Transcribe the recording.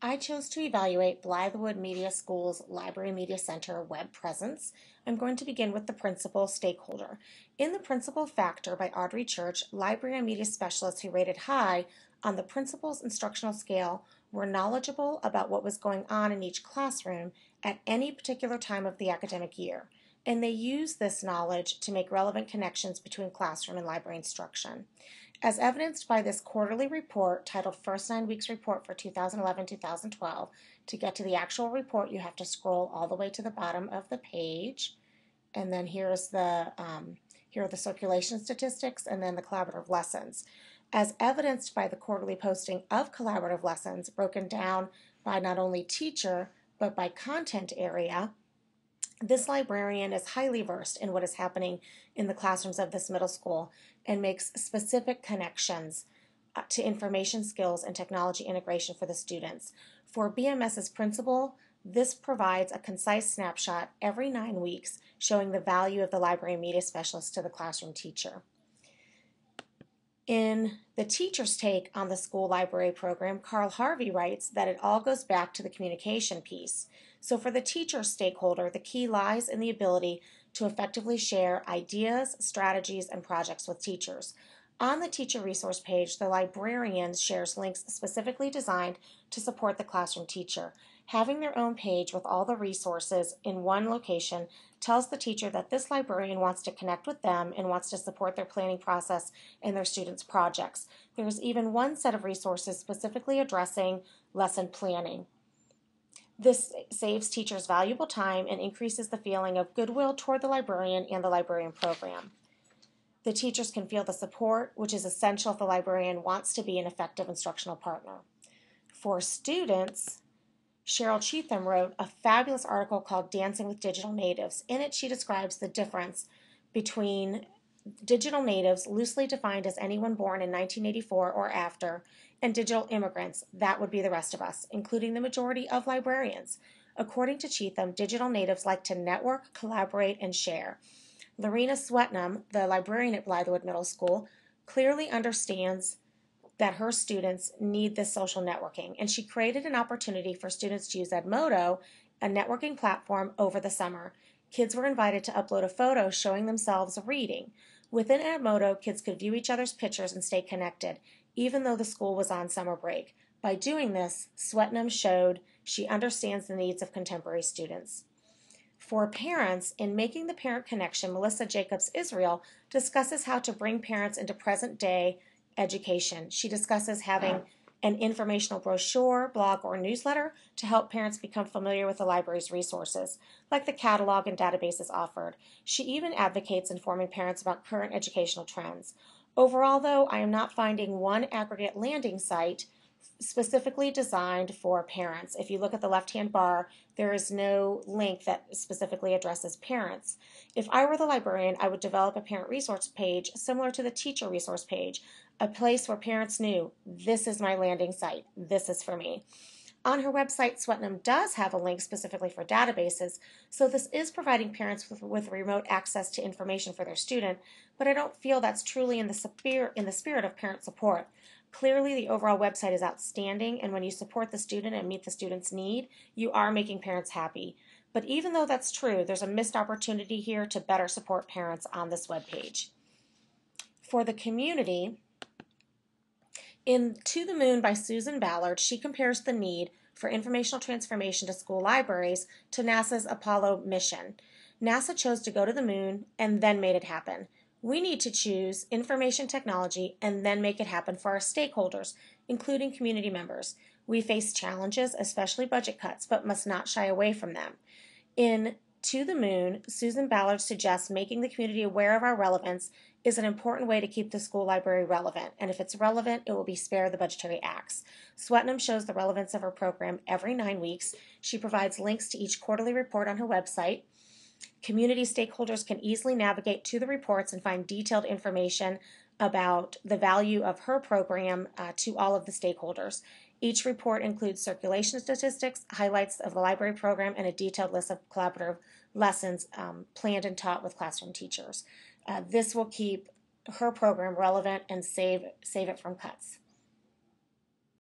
I chose to evaluate Blythewood Media School's Library Media Center web presence. I'm going to begin with the principal stakeholder. In The Principal Factor by Audrey Church, library and media specialists who rated high on the principal's instructional scale were knowledgeable about what was going on in each classroom at any particular time of the academic year, and they used this knowledge to make relevant connections between classroom and library instruction. As evidenced by this quarterly report titled First 9 Weeks Report for 2011-2012, to get to the actual report, you have to scroll all the way to the bottom of the page. And then here are the circulation statistics and then the collaborative lessons. As evidenced by the quarterly posting of collaborative lessons, broken down by not only teacher, but by content area, this librarian is highly versed in what is happening in the classrooms of this middle school and makes specific connections to information skills and technology integration for the students. For BMS's principal, this provides a concise snapshot every 9 weeks showing the value of the library media specialist to the classroom teacher. In the teacher's take on the school library program, Carl Harvey writes that it all goes back to the communication piece. So for the teacher stakeholder, the key lies in the ability to effectively share ideas, strategies, and projects with teachers. On the teacher resource page, the librarian shares links specifically designed to support the classroom teacher. Having their own page with all the resources in one location tells the teacher that this librarian wants to connect with them and wants to support their planning process and their students' projects. There is even one set of resources specifically addressing lesson planning. This saves teachers valuable time and increases the feeling of goodwill toward the librarian and the librarian program. The teachers can feel the support, which is essential if the librarian wants to be an effective instructional partner. For students, Cheryl Cheatham wrote a fabulous article called Dancing with Digital Natives. In it, she describes the difference between digital natives, loosely defined as anyone born in 1984 or after, and digital immigrants, that would be the rest of us, including the majority of librarians. According to Cheatham, digital natives like to network, collaborate, and share. Lorena Swetnam, the librarian at Blythewood Middle School, clearly understands that her students need this social networking, and she created an opportunity for students to use Edmodo, a networking platform, over the summer. Kids were invited to upload a photo showing themselves reading. Within Edmodo, kids could view each other's pictures and stay connected, even though the school was on summer break. By doing this, Swetnam showed she understands the needs of contemporary students. For parents, in Making the Parent Connection, Melissa Jacobs Israel discusses how to bring parents into present-day education. She discusses having an informational brochure, blog, or newsletter to help parents become familiar with the library's resources, like the catalog and databases offered. She even advocates informing parents about current educational trends. Overall, though, I am not finding one aggregate landing site specifically designed for parents. If you look at the left-hand bar, there is no link that specifically addresses parents. If I were the librarian, I would develop a parent resource page similar to the teacher resource page, a place where parents knew, this is my landing site, this is for me. On her website, Swetnam does have a link specifically for databases, so this is providing parents with remote access to information for their student, but I don't feel that's truly in the spirit of parent support. Clearly, the overall website is outstanding, and when you support the student and meet the student's need, you are making parents happy. But even though that's true, there's a missed opportunity here to better support parents on this webpage. For the community, in To the Moon by Susan Ballard, she compares the need for informational transformation to school libraries to NASA's Apollo mission. NASA chose to go to the moon and then made it happen. We need to choose information technology and then make it happen for our stakeholders, including community members. We face challenges, especially budget cuts, but must not shy away from them. In To the Moon, Susan Ballard suggests making the community aware of our relevance is an important way to keep the school library relevant, and if it's relevant, it will be spared the budgetary acts. Swetnam shows the relevance of her program every 9 weeks. She provides links to each quarterly report on her website. Community stakeholders can easily navigate to the reports and find detailed information about the value of her program to all of the stakeholders. Each report includes circulation statistics, highlights of the library program, and a detailed list of collaborative lessons planned and taught with classroom teachers. This will keep her program relevant and save it from cuts.